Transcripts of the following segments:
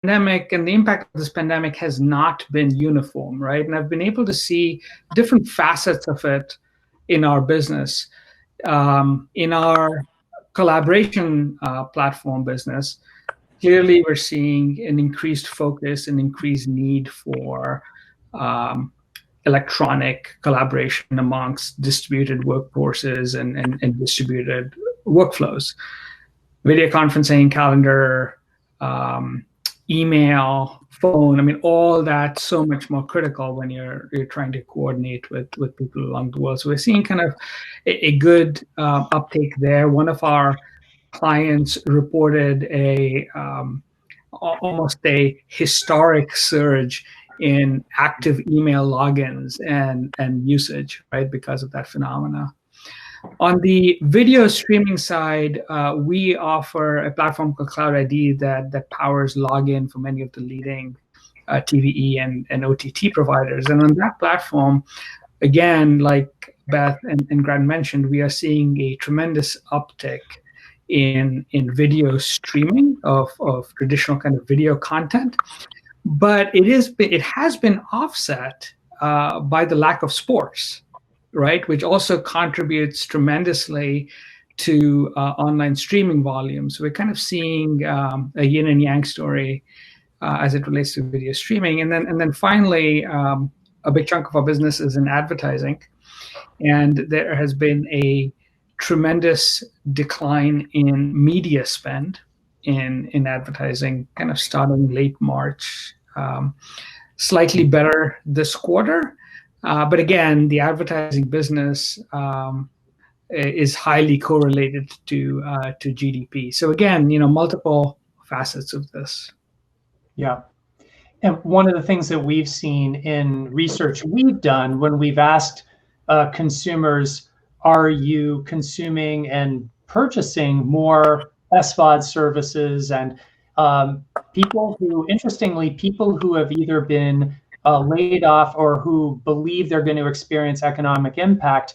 pandemic and the impact of this pandemic has not been uniform, right? And I've been able to see different facets of it in our business. In our collaboration platform business, clearly we're seeing an increased focus and increased need for um, electronic collaboration amongst distributed workforces and distributed workflows. Video conferencing, calendar, um, email, phone. I mean, all that so much more critical when you're trying to coordinate with people along the world. So we're seeing kind of a good uptake there. One of our clients reported almost a historic surge in active email logins and usage, right, because of that phenomena. On the video streaming side, we offer a platform called Cloud ID that powers login for many of the leading TVE and OTT providers. And on that platform, again, like Beth and Grant mentioned, we are seeing a tremendous uptick in video streaming of traditional kind of video content. But it has been offset by the lack of sports, right? Which also contributes tremendously to online streaming volumes. We're kind of seeing a yin and yang story as it relates to video streaming. And then finally, a big chunk of our business is in advertising. And there has been a tremendous decline in media spend in advertising, kind of starting late March. Slightly better this quarter. But again, the advertising business is highly correlated to GDP. So again, multiple facets of this. Yeah. And one of the things that we've seen in research we've done when we've asked consumers, are you consuming and purchasing more SVOD services? And people who have either been laid off or who believe they're going to experience economic impact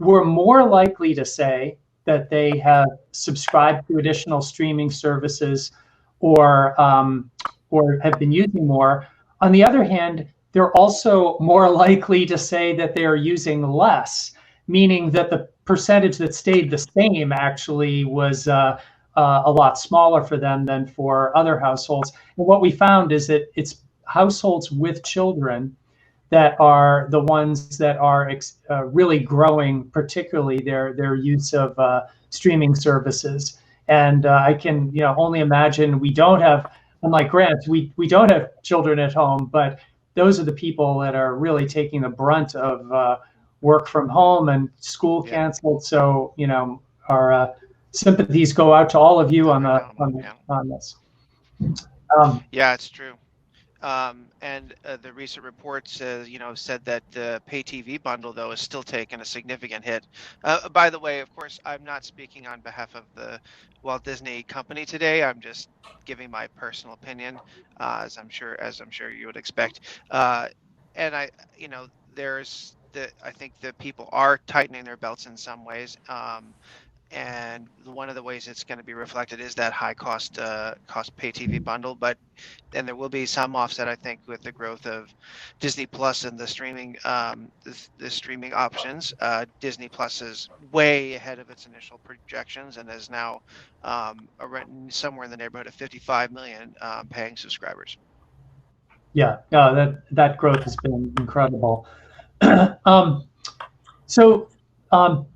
were more likely to say that they have subscribed to additional streaming services or have been using more. On the other hand, they're also more likely to say that they are using less, meaning that the percentage that stayed the same actually was a lot smaller for them than for other households. And what we found is that it's households with children that are the ones that are really growing, particularly their use of streaming services. And I can only imagine we don't have, unlike Grant, we don't have children at home, but those are the people that are really taking the brunt of work from home and school canceled. So, our sympathies go out to all of you on this. Yeah, it's true. And the recent reports, said that the pay TV bundle, though, is still taking a significant hit. By the way, of course, I'm not speaking on behalf of the Walt Disney Company today. I'm just giving my personal opinion, as I'm sure you would expect. And I think that people are tightening their belts in some ways. And one of the ways it's going to be reflected is that high cost pay TV bundle, but then there will be some offset, I think, with the growth of Disney Plus and the streaming options. Disney Plus is way ahead of its initial projections and is now somewhere in the neighborhood of 55 million paying subscribers. Yeah, that growth has been incredible. So.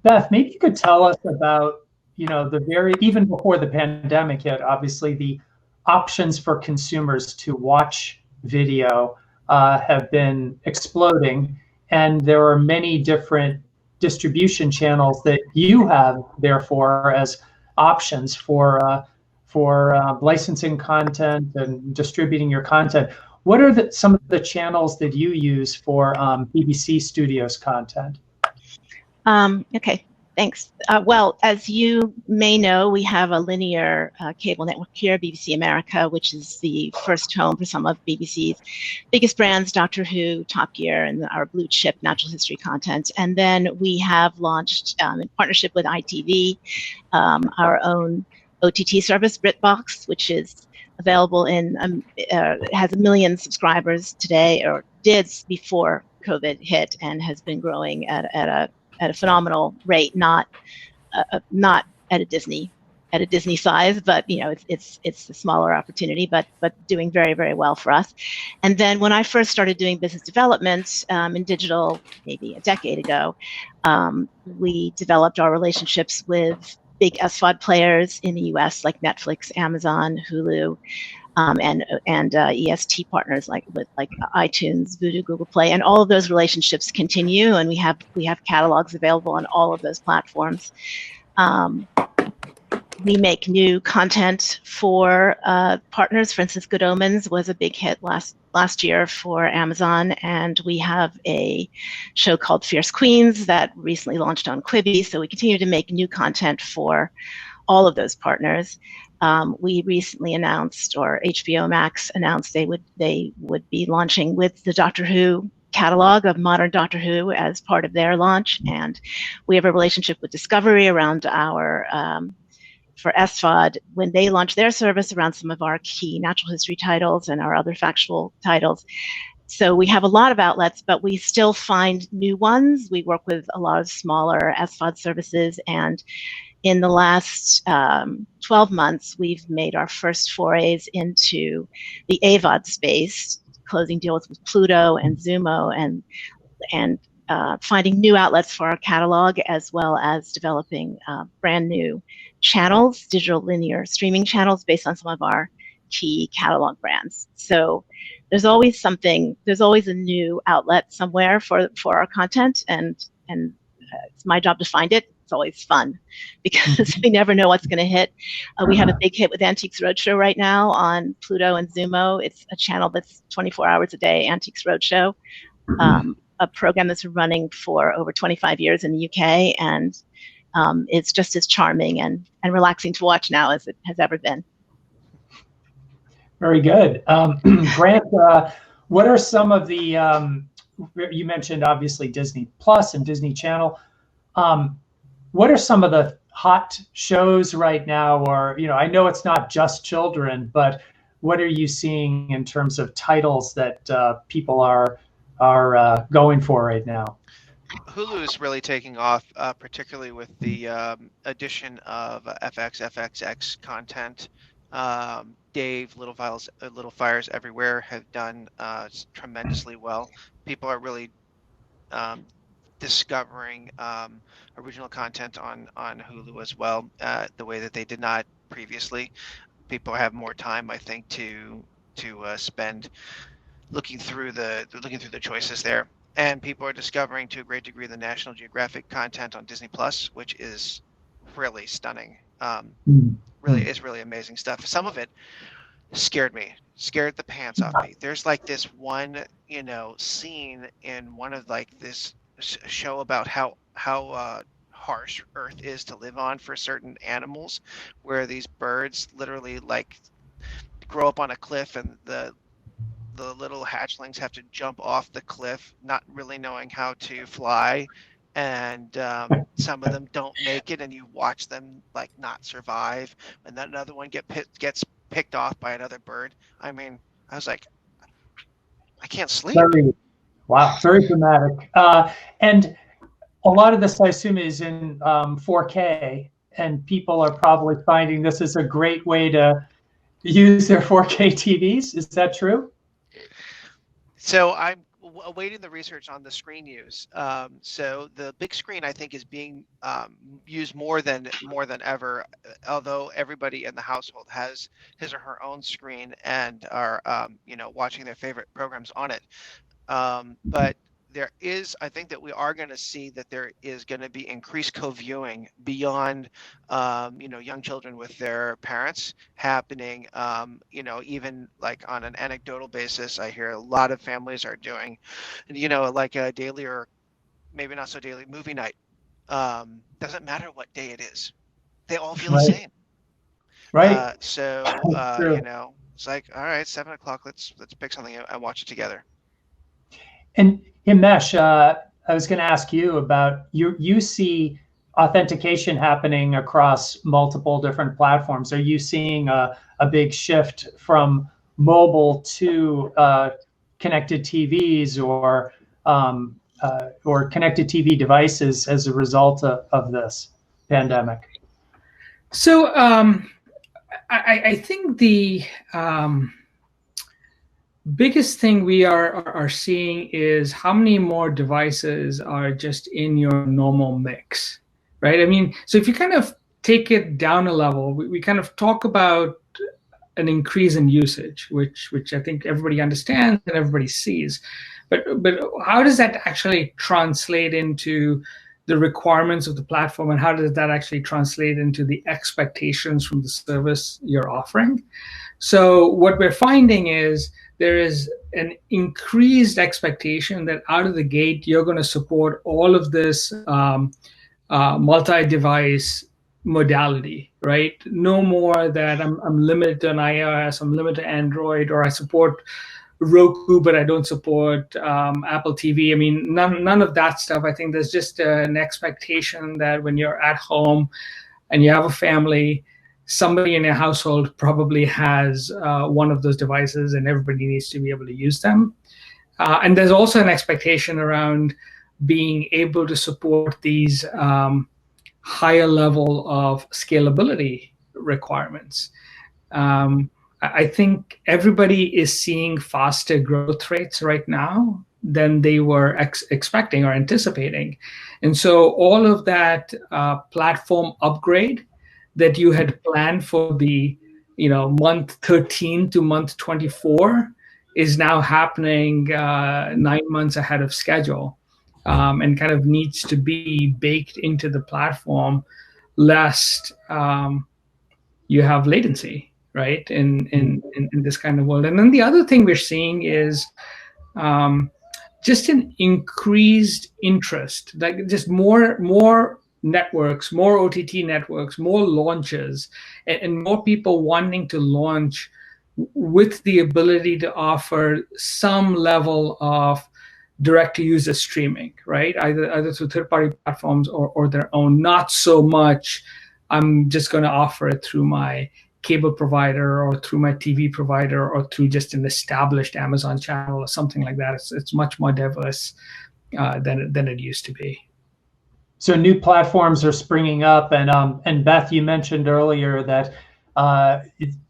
Beth, maybe you could tell us about, even before the pandemic hit, obviously the options for consumers to watch video have been exploding, and there are many different distribution channels that you have, therefore, as options for licensing content and distributing your content. What are some of the channels that you use for BBC Studios content? Okay, thanks. Well, as you may know, we have a linear cable network here, BBC America, which is the first home for some of BBC's biggest brands, Doctor Who, Top Gear, and our blue chip natural history content. And then we have launched, in partnership with ITV, our own OTT service, BritBox, which is available in, has 1 million subscribers today, or did before COVID hit, and has been growing at a phenomenal rate, not at a Disney size, but it's a smaller opportunity, but doing very, very well for us. And then when I first started doing business development in digital, maybe a decade ago, we developed our relationships with big SVOD players in the US, like Netflix, Amazon, Hulu, and EST partners like iTunes, Vudu, Google Play, and all of those relationships continue, and we have catalogs available on all of those platforms. We make new content for partners. For instance, Good Omens was a big hit last year for Amazon, and we have a show called Fierce Queens that recently launched on Quibi. So we continue to make new content for all of those partners. We recently announced, or HBO Max announced, they would be launching with the Doctor Who catalog of modern Doctor Who as part of their launch, and we have a relationship with Discovery around our for SVOD when they launch their service around some of our key natural history titles and our other factual titles. So we have a lot of outlets, but we still find new ones. We work with a lot of smaller SVOD services, and in the last 12 months, we've made our first forays into the AVOD space, closing deals with Pluto and Zumo, and finding new outlets for our catalog, as well as developing brand new channels, digital linear streaming channels based on some of our key catalog brands. So there's always something, there's always a new outlet somewhere for our content, and it's my job to find it. It's always fun because we never know what's going to hit. We have a big hit with Antiques Roadshow right now on Pluto and Zumo. It's a channel that's 24 hours a day, Antiques Roadshow, a program that's running for over 25 years in the UK, and it's just as charming and relaxing to watch now as it has ever been. Very good. Grant, what are some of the, you mentioned obviously Disney Plus and Disney Channel. What are some of the hot shows right now? Or, I know it's not just children, but what are you seeing in terms of titles that people are going for right now? Hulu is really taking off, particularly with the addition of FXX content. Dave, Little Fires Everywhere have done tremendously well. People are really discovering original content on Hulu as well, the way that they did not previously. People have more time, I think, to spend looking through the choices there. And people are discovering to a great degree the National Geographic content on Disney Plus, which is really stunning. Really is really amazing stuff. Some of it scared the pants off me. There's like this one, scene in one of like this show about how harsh Earth is to live on for certain animals, where these birds literally like grow up on a cliff, and the little hatchlings have to jump off the cliff, not really knowing how to fly, and some of them don't make it, and you watch them like not survive, and then another one gets picked off by another bird. I mean, I was like, I can't sleep. Wow, very dramatic. And a lot of this, I assume, is in 4K, and people are probably finding this is a great way to use their 4K TVs. Is that true? So I'm awaiting the research on the screen use. So the big screen, I think, is being used more than ever. Although everybody in the household has his or her own screen and are watching their favorite programs on it. But I think that we are going to see that there is going to be increased co-viewing beyond, young children with their parents happening. Even like on an anecdotal basis, I hear a lot of families are doing, like a daily or maybe not so daily movie night. Doesn't matter what day it is, they all feel the same. Right. It's like, all right, 7 o'clock. Let's pick something and watch it together. And Himesh, I was going to ask you about you see authentication happening across multiple different platforms? Are you seeing a big shift from mobile to connected TVs or connected TV devices as a result of this pandemic? So I think the biggest thing we are seeing is how many more devices are just in your normal mix, right? I mean, so if you kind of take it down a level, we kind of talk about an increase in usage, which I think everybody understands and everybody sees. But how does that actually translate into the requirements of the platform, and how does that actually translate into the expectations from the service you're offering? So what we're finding is there is an increased expectation that out of the gate you're going to support all of this multi-device modality, right? No more that I'm limited to an iOS, I'm limited to Android, or I support Roku, but I don't support Apple TV. I mean, none of that stuff. I think there's just an expectation that when you're at home and you have a family, somebody in your household probably has one of those devices, and everybody needs to be able to use them. And there's also an expectation around being able to support these higher level of scalability requirements. I think everybody is seeing faster growth rates right now than they were expecting or anticipating. And so all of that platform upgrade that you had planned for the month 13 to month 24 is now happening 9 months ahead of schedule, and kind of needs to be baked into the platform lest you have latency, right, in this kind of world. And then the other thing we're seeing is just an increased interest, like just more networks, more OTT networks, more launches, and more people wanting to launch with the ability to offer some level of direct-to-user streaming, right? Either through third-party platforms or their own. Not so much, I'm just going to offer it through my cable provider or through my TV provider or through just an established Amazon channel or something like that. It's much more diverse than it used to be. So new platforms are springing up, and Beth, you mentioned earlier that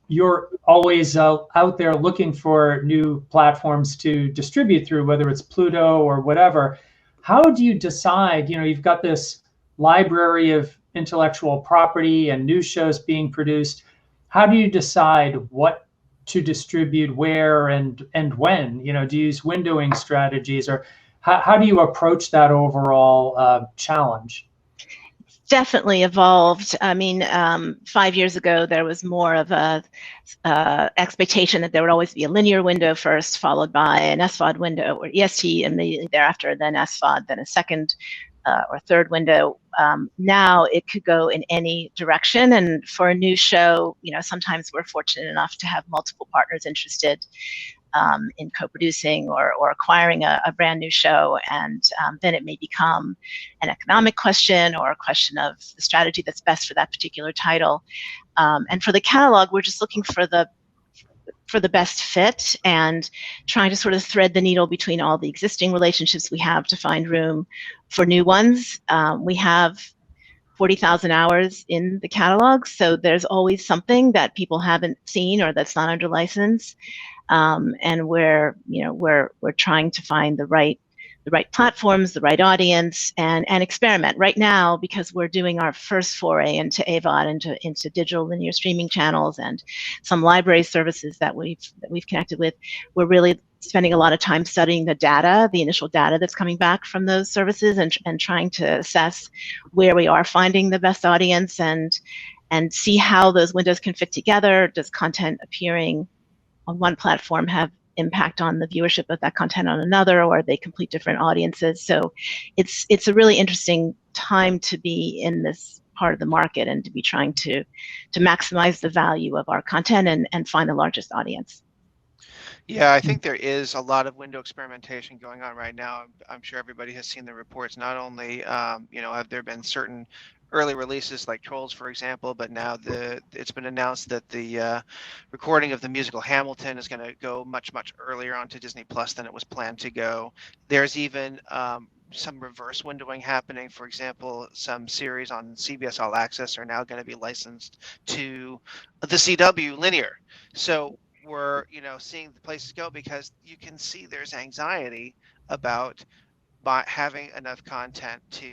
you're always out there looking for new platforms to distribute through, whether it's Pluto or whatever. How do you decide? You've got this library of intellectual property and new shows being produced. How do you decide what to distribute where and when? Do you use windowing strategies, or how do you approach that overall challenge? Definitely evolved. I mean, 5 years ago, there was more of a expectation that there would always be a linear window first, followed by an SVOD window or EST, and thereafter then SVOD, then a second or third window. Now it could go in any direction, and for a new show, sometimes we're fortunate enough to have multiple partners interested in co-producing or acquiring a brand new show, and then it may become an economic question or a question of the strategy that's best for that particular title. And for the catalog, we're just looking for the best fit and trying to sort of thread the needle between all the existing relationships we have to find room for new ones. We have 40,000 hours in the catalog, so there's always something that people haven't seen or that's not under license. And we're trying to find the right platforms, the right audience, and experiment right now, because we're doing our first foray into AVOD, into digital linear streaming channels and some library services that we've connected with. We're really spending a lot of time studying the initial data that's coming back from those services, and trying to assess where we are finding the best audience and see how those windows can fit together. Does content appearing on one platform have impact on the viewership of that content on another, or are they complete different audiences? So it's a really interesting time to be in this part of the market and to be trying to maximize the value of our content and find the largest audience. Yeah, I think there is a lot of window experimentation going on right now. I'm sure everybody has seen the reports. Not only, have there been certain early releases like Trolls, for example, but now it's been announced that the recording of the musical Hamilton is going to go much earlier onto Disney Plus than it was planned to go. There's even some reverse windowing happening. For example, some series on CBS All Access are now going to be licensed to the CW linear. So we're seeing the places go, because you can see there's anxiety about having enough content to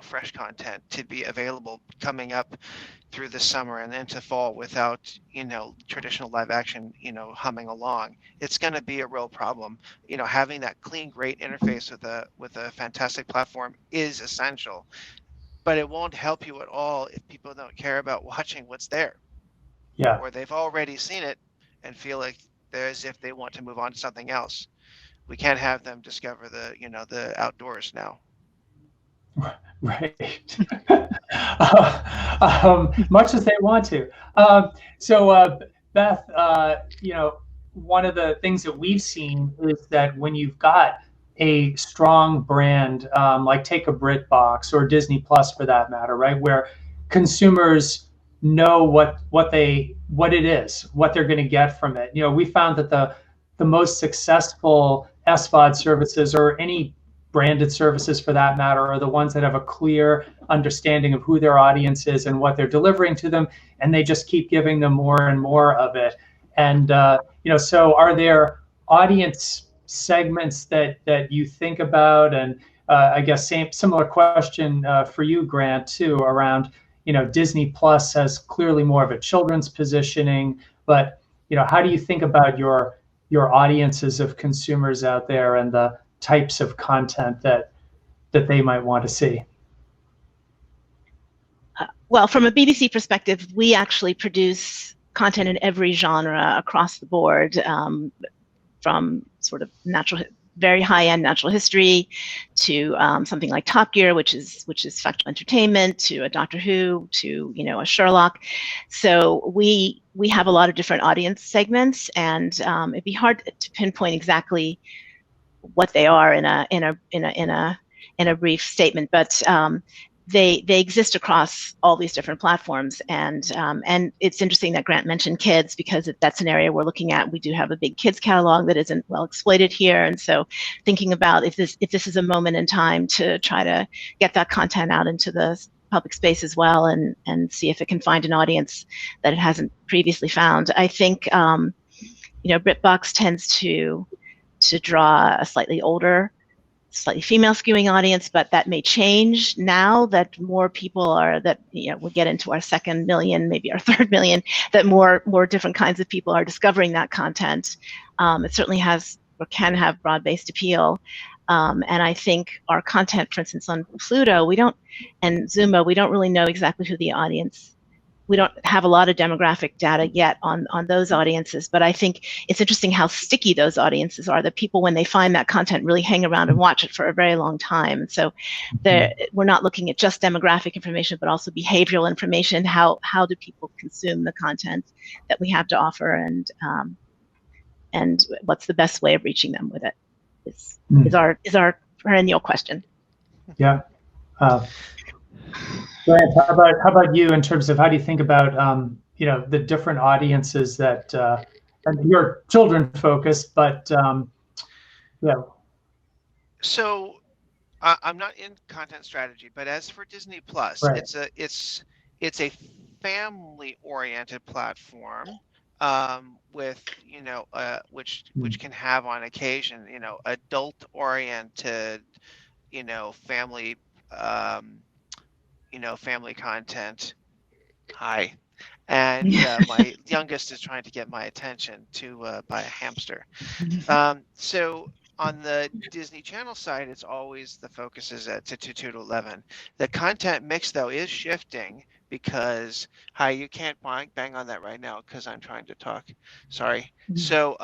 fresh content to be available coming up through the summer and into fall without traditional live action humming along. It's going to be a real problem. Having that clean, great interface with a fantastic platform is essential, but it won't help you at all if people don't care about watching what's there. Yeah. Or they've already seen it and feel like they're as if they want to move on to something else. We can't have them discover the outdoors now. Right. Much as they want to. Beth, one of the things that we've seen is that when you've got a strong brand, like take a BritBox or Disney Plus for that matter, right, where consumers know what it is, what they're going to get from it. We found that the most successful SVOD services, or any branded services for that matter, are the ones that have a clear understanding of who their audience is and what they're delivering to them, and they just keep giving them more and more of it. And so are there audience segments that you think about? And I guess similar question for you, Grant, too, around Disney Plus has clearly more of a children's positioning, but how do you think about your audiences of consumers out there and the types of content that they might want to see? Well, from a BBC perspective, we actually produce content in every genre across the board, from sort of very high-end natural history to something like Top Gear, which is factual entertainment, to a Doctor Who, to a Sherlock. So we have a lot of different audience segments, and it'd be hard to pinpoint exactly what they are in a brief statement, but they exist across all these different platforms. And it's interesting that Grant mentioned kids, because that's an area we're looking at. We do have a big kids catalog that isn't well exploited here, and so thinking about if this is a moment in time to try to get that content out into the public space as well, and see if it can find an audience that it hasn't previously found. I think BritBox tends to draw a slightly older, slightly female skewing audience, but that may change now that more people we'll get into our second million, maybe our third million, that more different kinds of people are discovering that content. It certainly has or can have broad-based appeal. And I think our content, for instance, on Pluto, and Zuma, we don't really know exactly who the audience. We don't have a lot of demographic data yet on those audiences, but I think it's interesting how sticky those audiences are, that people, when they find that content, really hang around and watch it for a very long time. So we're not looking at just demographic information, but also behavioral information. How do people consume the content that we have to offer, and what's the best way of reaching them with it is our perennial question. Yeah. Grant, how about you, in terms of how do you think about the different audiences that and you're children focused, but yeah. So I'm not in content strategy, but as for Disney Plus, right. it's a family oriented platform, with which can have on occasion adult oriented family family content. Hi. And my youngest is trying to get my attention to buy a hamster. So on the Disney Channel side, it's always the focus is at 2 to 11. The content mix, though, is shifting because, hi, you can't bang on that right now because I'm trying to talk. Sorry. So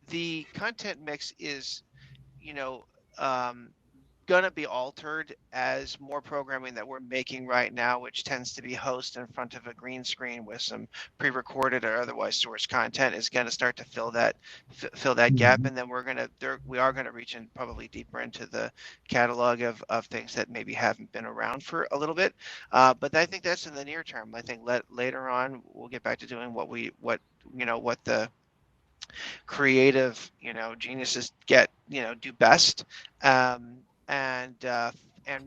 the content mix is, going to be altered as more programming that we're making right now, which tends to be host in front of a green screen with some pre-recorded or otherwise sourced content, is going to start to fill that gap. And then we are going to reach in probably deeper into the catalog of things that maybe haven't been around for a little bit. But I think that's in the near term. I think later on we'll get back to doing what the creative geniuses do best, and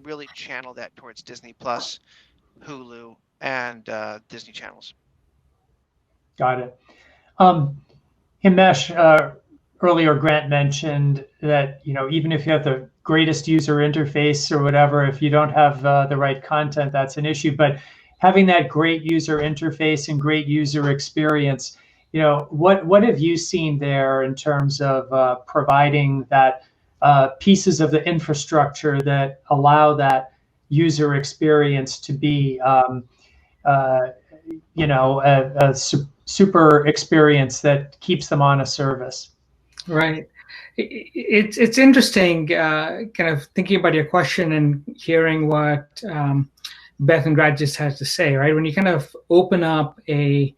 really channel that towards Disney Plus, Hulu, and Disney channels. Got it. Himesh, earlier Grant mentioned that even if you have the greatest user interface or whatever, if you don't have the right content, that's an issue. But having that great user interface and great user experience, what have you seen there in terms of providing that pieces of the infrastructure that allow that user experience to be a super experience that keeps them on a service? Right. It's interesting, kind of thinking about your question and hearing what Beth and Grant just had to say, right? When you kind of open up a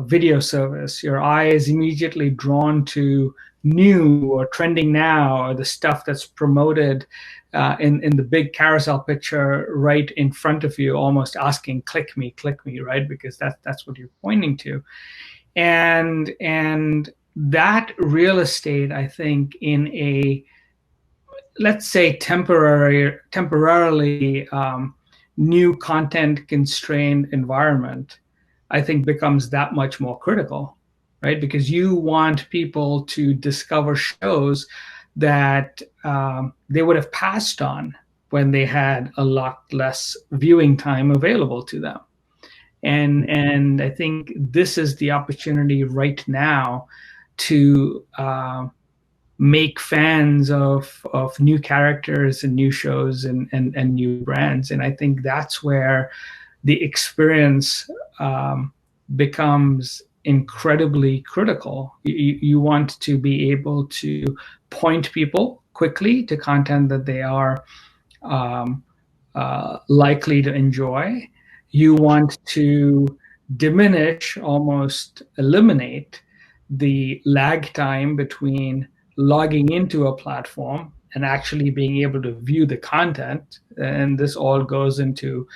video service, your eye is immediately drawn to new or trending now, or the stuff that's promoted in the big carousel picture right in front of you, almost asking, click me, right? Because that's what you're pointing to. And that real estate, I think, in a, let's say, temporarily new content constrained environment, I think becomes that much more critical, right? Because you want people to discover shows that they would have passed on when they had a lot less viewing time available to them. And I think this is the opportunity right now to make fans of new characters and new shows and new brands. And I think that's where the experience becomes incredibly critical. You want to be able to point people quickly to content that they are likely to enjoy. You want to diminish, almost eliminate, the lag time between logging into a platform and actually being able to view the content. And this all goes into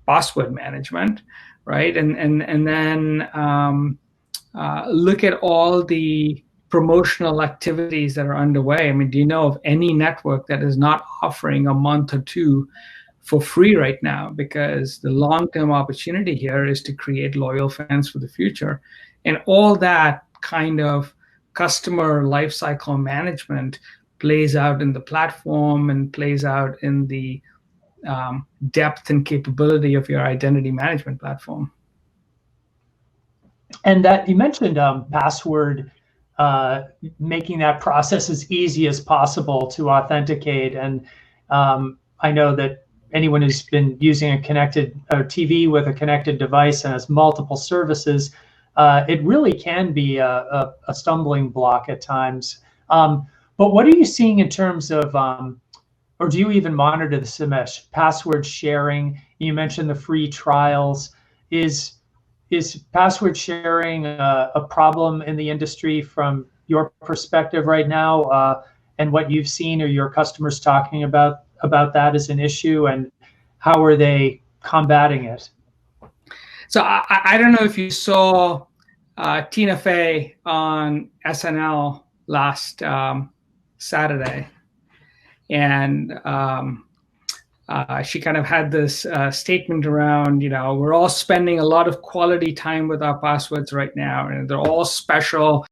password management, right? And then look at all the promotional activities that are underway. I mean, do you know of any network that is not offering a month or two for free right now? Because the long-term opportunity here is to create loyal fans for the future. And all that kind of customer lifecycle management plays out in the platform and plays out in the depth and capability of your identity management platform. And that you mentioned password, making that process as easy as possible to authenticate. And I know that anyone who's been using a connected TV with a connected device and has multiple services, it really can be a stumbling block at times. But what are you seeing in terms of, or do you even monitor this, Himesh, password sharing? You mentioned the free trials. Is password sharing a problem in the industry from your perspective right now, and what you've seen or your customers talking about that as an issue, and how are they combating it? So I don't know if you saw Tina Fey on SNL last Saturday, and she kind of had this statement around, we're all spending a lot of quality time with our passwords right now, and they're all special.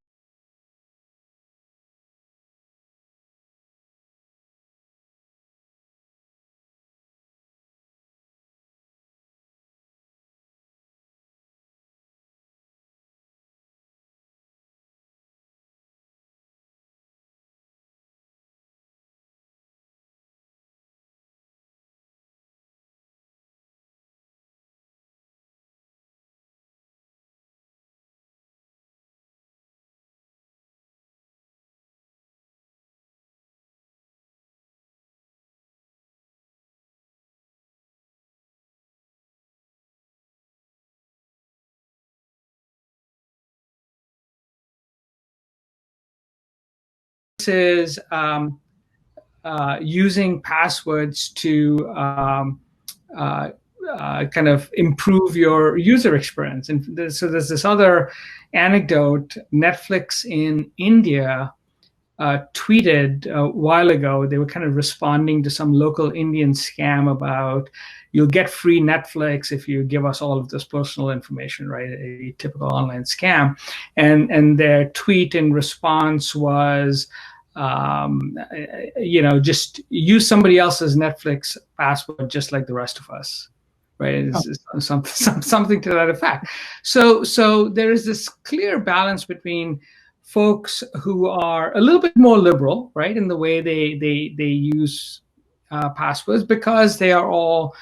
versus using passwords to kind of improve your user experience. And so there's this other anecdote. Netflix in India tweeted a while ago. They were kind of responding to some local Indian scam about, you'll get free Netflix if you give us all of this personal information, right? A typical online scam. And their tweet in response was, just use somebody else's Netflix password just like the rest of us, right? It's something to that effect. So there is this clear balance between folks who are a little bit more liberal, right, in the way they use passwords, because they are all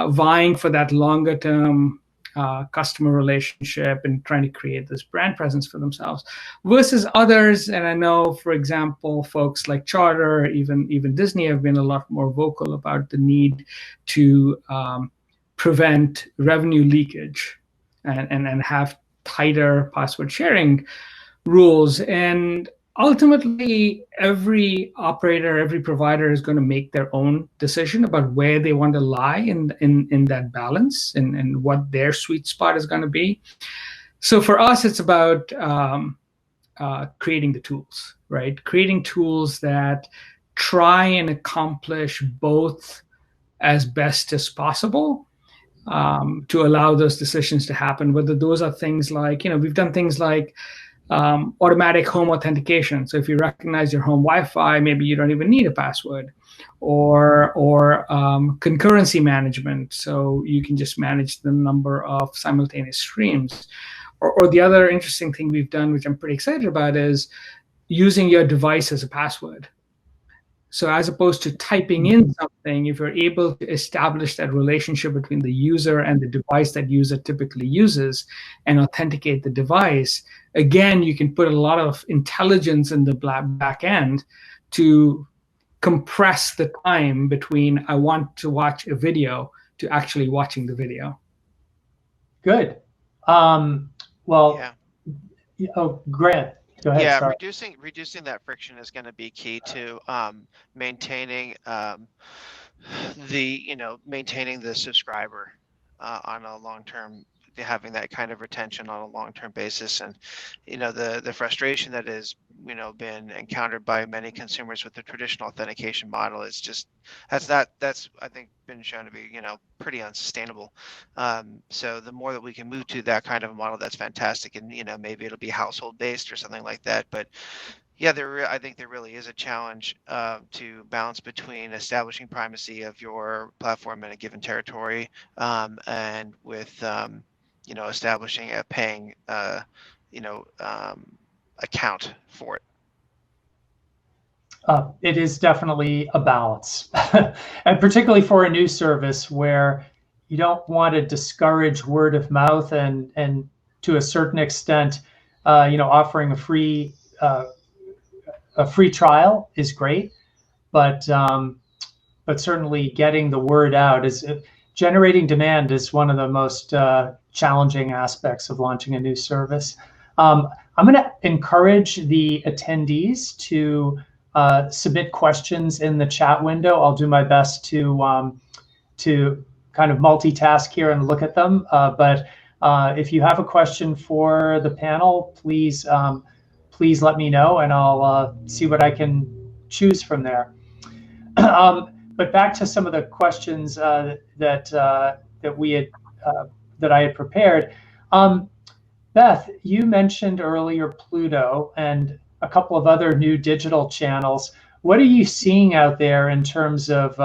vying for that longer term customer relationship and trying to create this brand presence for themselves, versus others. And I know, for example, folks like Charter, even Disney, have been a lot more vocal about the need to prevent revenue leakage and have tighter password sharing rules. And ultimately, every operator, every provider is going to make their own decision about where they want to lie in that balance and what their sweet spot is going to be. So for us, it's about creating the tools, right? Creating tools that try and accomplish both as best as possible, to allow those decisions to happen. Whether those are things like, we've done things like automatic home authentication. So if you recognize your home Wi-Fi, maybe you don't even need a password, or concurrency management. So you can just manage the number of simultaneous streams. Or the other interesting thing we've done, which I'm pretty excited about, is using your device as a password. So as opposed to typing in something, if you're able to establish that relationship between the user and the device that user typically uses and authenticate the device, again, you can put a lot of intelligence in the back end to compress the time between I want to watch a video to actually watching the video. Good. Well, yeah. Oh, Grant. Go ahead, yeah, sorry. reducing that friction is going to be key to maintaining maintaining the subscriber on a long-term, having that kind of retention on a long-term basis. And the frustration that is been encountered by many consumers with the traditional authentication model is just that's I think been shown to be pretty unsustainable. So the more that we can move to that kind of a model, that's fantastic. And maybe it'll be household based or something like that. But yeah, I think there really is a challenge to balance between establishing primacy of your platform in a given territory, and with establishing a paying account for it. It is definitely a balance, and particularly for a new service where you don't want to discourage word of mouth, and to a certain extent, offering a free trial is great, but certainly getting the word out is generating demand is one of the most challenging aspects of launching a new service. I'm going to encourage the attendees to submit questions in the chat window. I'll do my best to kind of multitask here and look at them. But if you have a question for the panel, please let me know, and I'll see what I can choose from there. But back to some of the questions that we had that I had prepared. Beth, you mentioned earlier Pluto and a couple of other new digital channels. What are you seeing out there in terms of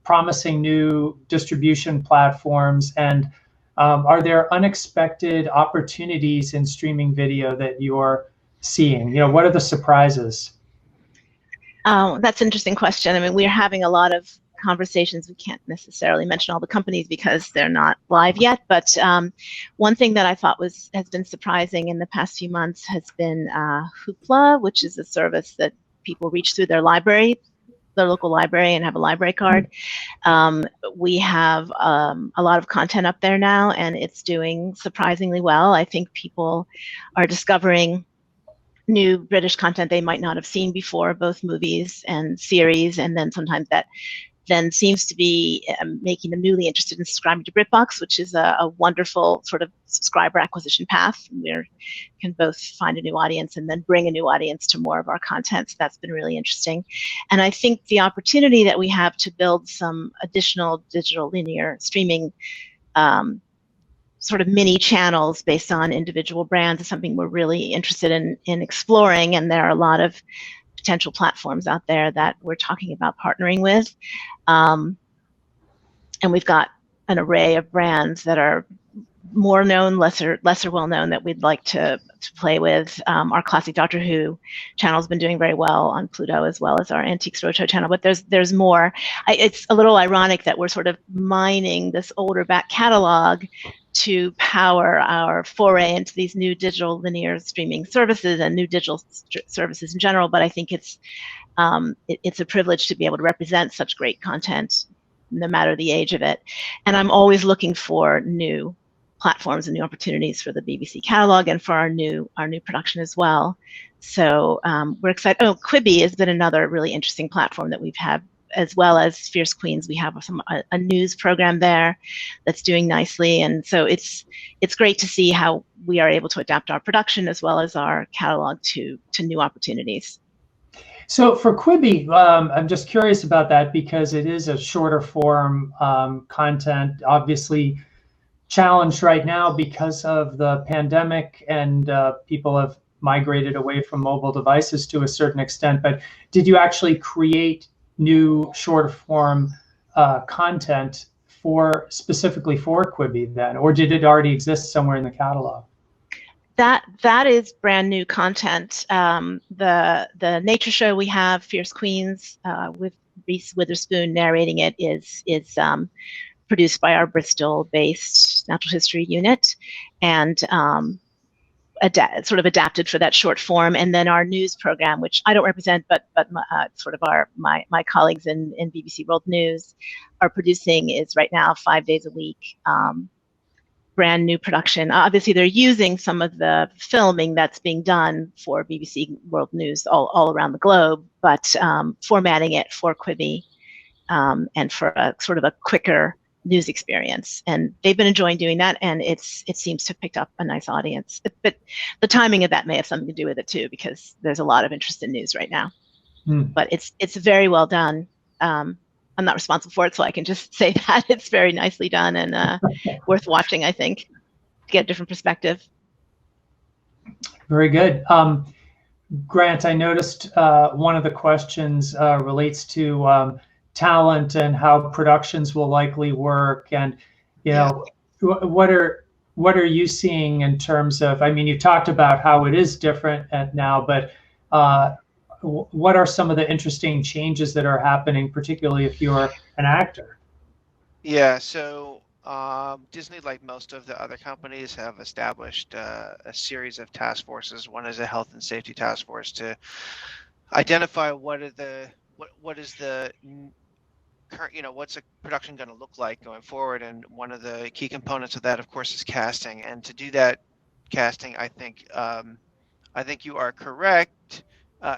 promising new distribution platforms, and are there unexpected opportunities in streaming video that you're seeing? What are the surprises? That's an interesting question. I mean, we're having a lot of conversations. We can't necessarily mention all the companies because they're not live yet. But one thing that I thought has been surprising in the past few months has been Hoopla, which is a service that people reach through their library, their local library, and have a library card. We have a lot of content up there now, and it's doing surprisingly well. I think people are discovering new British content they might not have seen before, both movies and series, and then sometimes that then seems to be making them newly interested in subscribing to BritBox, which is a wonderful sort of subscriber acquisition path where you can both find a new audience and then bring a new audience to more of our content. So that's been really interesting. And I think the opportunity that we have to build some additional digital linear streaming sort of mini channels based on individual brands is something we're really interested in exploring. And there are a lot of potential platforms out there that we're talking about partnering with. And we've got an array of brands that are more known, lesser well known that we'd like to play with. Our classic Doctor Who channel has been doing very well on Pluto, as well as our Antiques Roadshow channel. But there's more. It's a little ironic that we're sort of mining this older back catalog to power our foray into these new digital linear streaming services and new digital services in general. But I think it's a privilege to be able to represent such great content, no matter the age of it. And I'm always looking for new platforms and new opportunities for the BBC catalog and for our new production as well. So we're excited. Oh, Quibi has been another really interesting platform that we've had, as well as Fierce Queens. We have a news program there that's doing nicely, and so it's great to see how we are able to adapt our production as well as our catalog to new opportunities. So for Quibi, I'm just curious about that because it is a shorter form content, obviously challenged right now because of the pandemic, and people have migrated away from mobile devices to a certain extent. But did you actually create new shorter form content specifically for Quibi then, or did it already exist somewhere in the catalog? That is brand new content. The nature show we have, Fierce Queens, with Reese Witherspoon narrating it, is produced by our Bristol-based natural history unit, and sort of adapted for that short form. And then our news program, which I don't represent, but sort of my colleagues in BBC World News are producing, is right now 5 days a week. Brand new production. Obviously, they're using some of the filming that's being done for BBC World News all around the globe, but formatting it for Quibi and for a sort of a quicker news experience. And they've been enjoying doing that, and it seems to have picked up a nice audience. But the timing of that may have something to do with it too, because there's a lot of interest in news right now. But it's very well done. I'm not responsible for it, so I can just say that it's very nicely done and worth watching, I think, to get a different perspective. Very good. Grant, I noticed one of the questions relates to talent and how productions will likely work, and what are you seeing in terms of? I mean, you talked about how it is different now, but what are some of the interesting changes that are happening, particularly if you're an actor? Yeah, so Disney, like most of the other companies, have established a series of task forces. One is a health and safety task force to identify what is the current, what's a production going to look like going forward. And one of the key components of that, of course, is casting. And to do that casting, I think you are correct,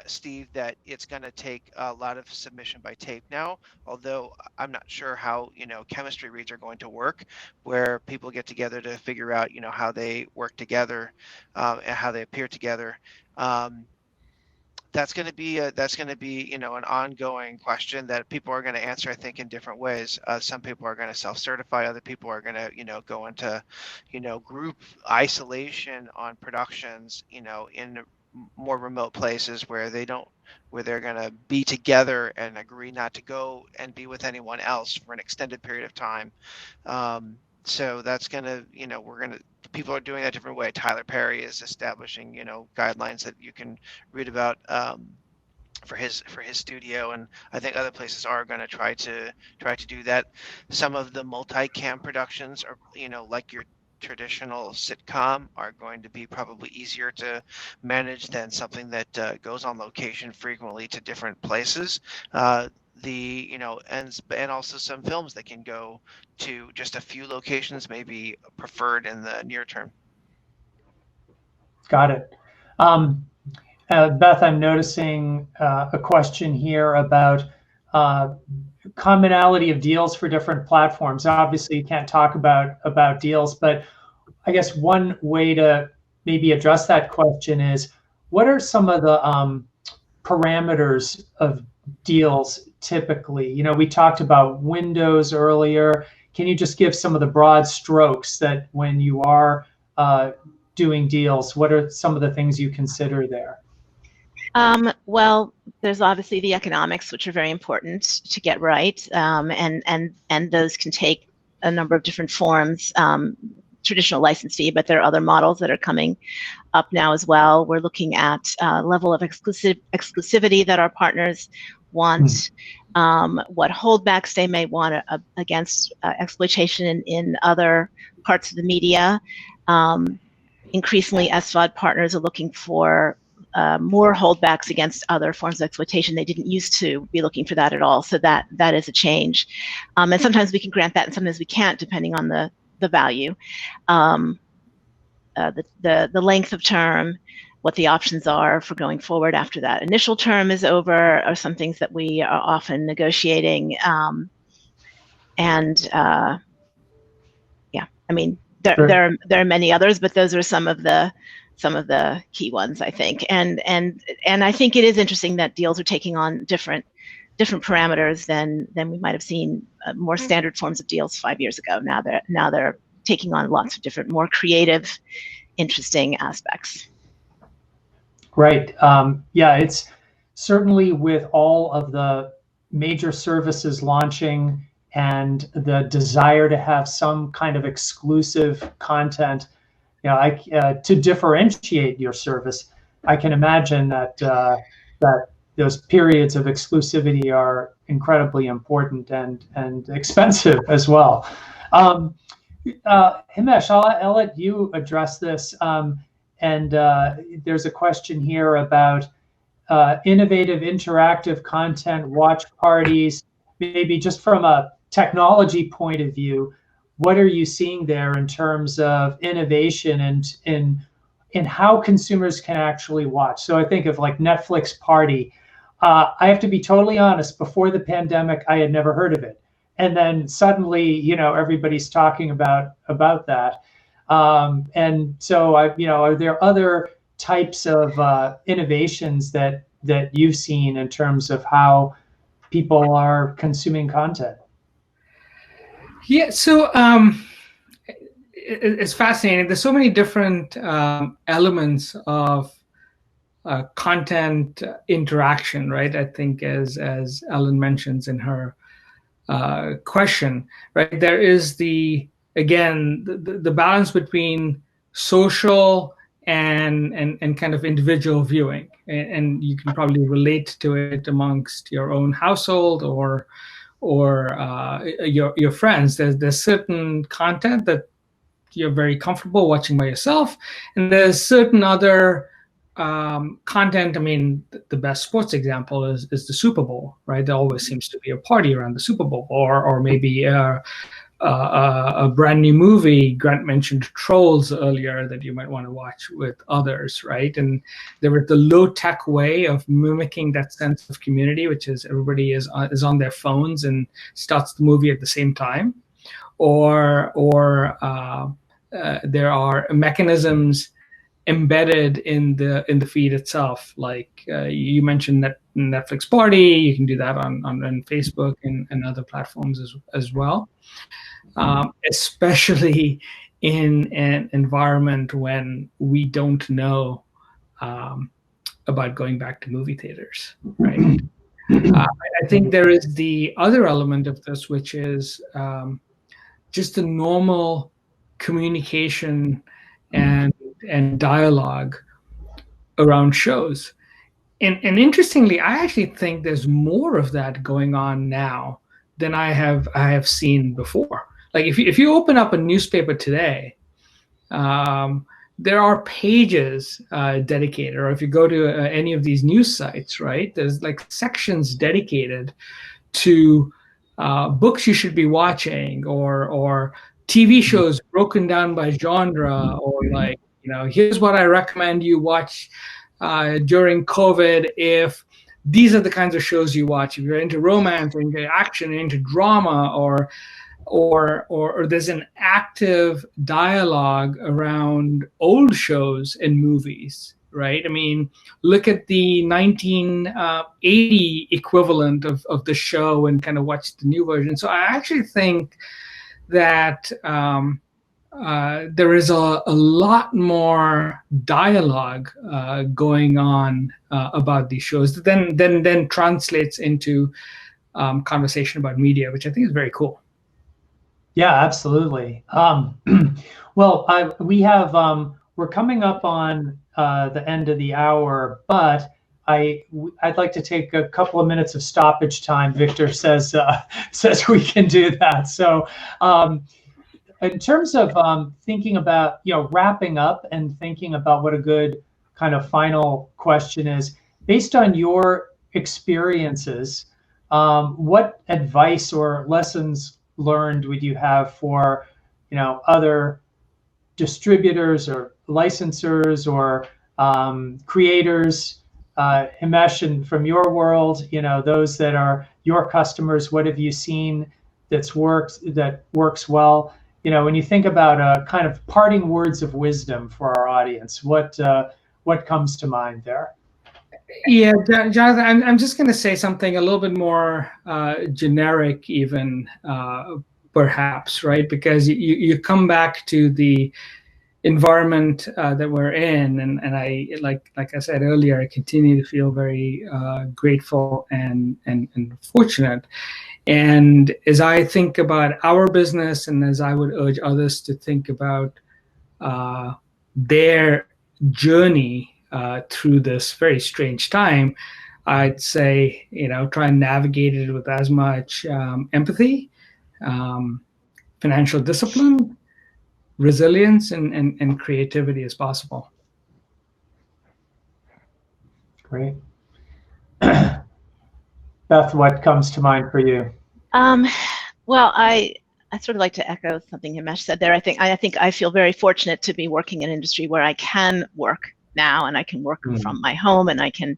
Steve, that it's going to take a lot of submission by tape now, although I'm not sure how, chemistry reads are going to work, where people get together to figure out, how they work together and how they appear together. That's going to be an ongoing question that people are going to answer, I think, in different ways. Some people are going to self-certify, other people are going to go into group isolation on productions, in more remote places where they're going to be together and agree not to go and be with anyone else for an extended period of time. So that's going to, people are doing that a different way. Tyler Perry is establishing, guidelines that you can read about for his studio, and I think other places are going to try to do that. Some of the multi-cam productions are, like your traditional sitcom, are going to be probably easier to manage than something that goes on location frequently to different places. And also some films that can go to just a few locations may be preferred in the near term. Got it. Beth, I'm noticing a question here about commonality of deals for different platforms. Obviously, you can't talk about deals, but I guess one way to maybe address that question is, what are some of the parameters of deals typically? You know, we talked about windows earlier. Can you just give some of the broad strokes that when you are doing deals, what are some of the things you consider there? Well, there's obviously the economics, which are very important to get right, and those can take a number of different forms. Traditional license fee, but there are other models that are coming up now as well. We're looking at level of exclusivity that our partners want, what holdbacks they may want against exploitation in other parts of the media. Increasingly, SVOD partners are looking for more holdbacks against other forms of exploitation. They didn't used to be looking for that at all, so that is a change. And sometimes we can grant that, and sometimes we can't, depending on the value, the length of term, what the options are for going forward after that initial term is over, are some things that we are often negotiating. Yeah, I mean, there are many others, but those are some of the key ones, I think. And I think it is interesting that deals are taking on different parameters than we might have seen more standard forms of deals 5 years ago. Now they're taking on lots of different, more creative, interesting aspects. Right. Yeah, it's certainly with all of the major services launching and the desire to have some kind of exclusive content, you know, to differentiate your service, I can imagine that those periods of exclusivity are incredibly important and expensive as well. Himesh, I'll let you address this. There's a question here about innovative interactive content, watch parties, maybe just from a technology point of view. What are you seeing there in terms of innovation and in how consumers can actually watch? So I think of like Netflix Party. I have to be totally honest, before the pandemic, I had never heard of it. And then suddenly, you know, everybody's talking about that. And so, are there other types of innovations that you've seen in terms of how people are consuming content? Yeah, so it's fascinating. There's so many different elements of content interaction, right? I think as Ellen mentions in her question, right? There is the balance between social and kind of individual viewing, and you can probably relate to it amongst your own household or your friends. There's certain content that you're very comfortable watching by yourself, and there's certain other content. I mean, the best sports example is the Super Bowl, right? There always seems to be a party around the Super Bowl, or maybe a brand new movie. Grant mentioned Trolls earlier that you might want to watch with others, right? And there was the low-tech way of mimicking that sense of community, which is everybody is on their phones and starts the movie at the same time, or there are mechanisms embedded in the feed itself, like you mentioned Netflix Party. You can do that on Facebook and other platforms as well, especially in an environment when we don't know about going back to movie theaters, right? I think there is the other element of this, which is just the normal communication and dialogue around shows. And interestingly, I actually think there's more of that going on now than I have seen before. Like if you open up a newspaper today, there are pages dedicated, or if you go to any of these news sites, right, there's like sections dedicated to books you should be watching, or TV shows broken down by genre, or like, you know, here's what I recommend you watch during COVID if these are the kinds of shows you watch. If you're into romance, or into action, or into drama, or there's an active dialogue around old shows and movies, right? I mean, look at the 1980 equivalent of the show and kind of watch the new version. So I actually think that there is a lot more dialogue going on about these shows then translates into conversation about media, which I think is very cool. Yeah, absolutely. Well, we're coming up on the end of the hour, but I'd like to take a couple of minutes of stoppage time. Victor says we can do that. So in terms of thinking about, wrapping up and thinking about what a good kind of final question is, based on your experiences, what advice or lessons learned would you have for, other distributors or licensors or creators, Himesh, and from your world, those that are your customers, what have you seen that works well? When you think about kind of parting words of wisdom for our audience, what comes to mind there? Yeah, Jonathan, I'm just going to say something a little bit more generic, even perhaps, right? Because you come back to the environment that we're in, and I like I said earlier, I continue to feel very grateful and fortunate. And as I think about our business, and as I would urge others to think about their journey through this very strange time, I'd say, try and navigate it with as much empathy, financial discipline, resilience, and creativity as possible. Great. Beth, what comes to mind for you? Well, I sort of like to echo something Himesh said there. I think I feel very fortunate to be working in an industry where I can work now, and I can work from my home, and I can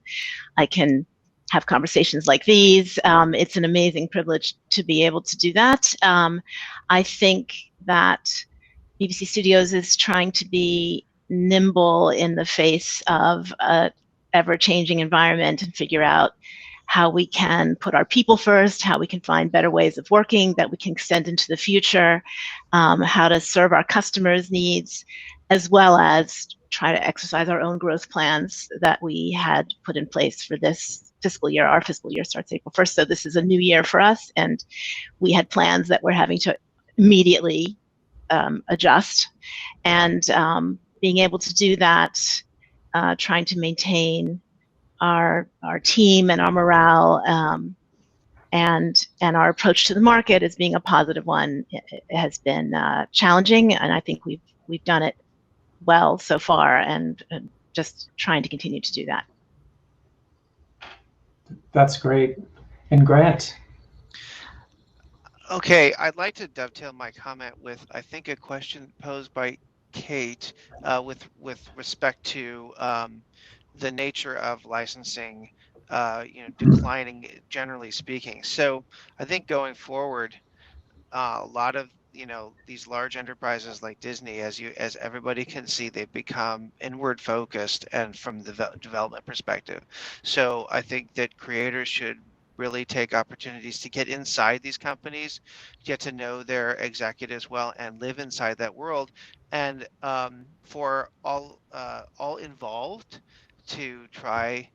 have conversations like these. It's an amazing privilege to be able to do that. I think that BBC Studios is trying to be nimble in the face of an ever-changing environment and figure out how we can put our people first, how we can find better ways of working that we can extend into the future, how to serve our customers' needs, as well as try to exercise our own growth plans that we had put in place for this fiscal year. Our fiscal year starts April 1st, so this is a new year for us, and we had plans that we're having to immediately adjust. And being able to do that, trying to maintain our team and our morale, and our approach to the market as being a positive one, it has been challenging, and I think we've done it well so far, and just trying to continue to do that. That's great. And Grant? Okay, I'd like to dovetail my comment with, I think, a question posed by Kate with respect to the nature of licensing, declining, generally speaking. So I think going forward, a lot of these large enterprises like Disney, as everybody can see, they've become inward focused and from the development perspective. So I think that creators should really take opportunities to get inside these companies, get to know their executives well, and live inside that world. And for all involved to try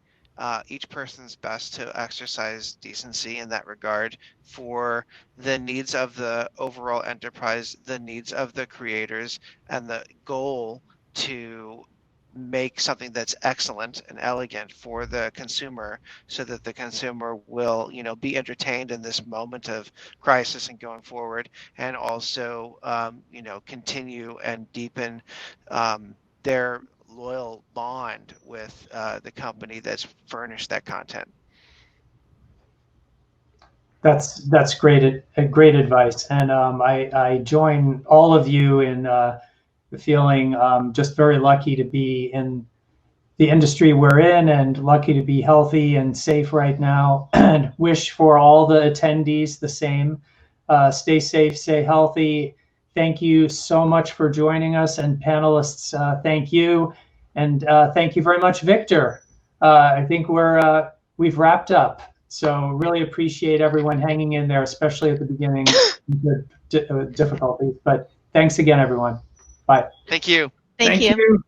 each person's best to exercise decency in that regard for the needs of the overall enterprise, the needs of the creators, and the goal to make something that's excellent and elegant for the consumer, so that the consumer will, be entertained in this moment of crisis and going forward, and also, continue and deepen their loyal bond with the company that's furnished that content. That's great advice, and I join all of you in feeling just very lucky to be in the industry we're in, and lucky to be healthy and safe right now. And wish for all the attendees the same. Stay safe, stay healthy. Thank you so much for joining us, and panelists, thank you. And thank you very much, Victor. I think we've wrapped up. So really appreciate everyone hanging in there, especially at the beginning, the difficulties. But thanks again, everyone. Bye. Thank you. Thank you.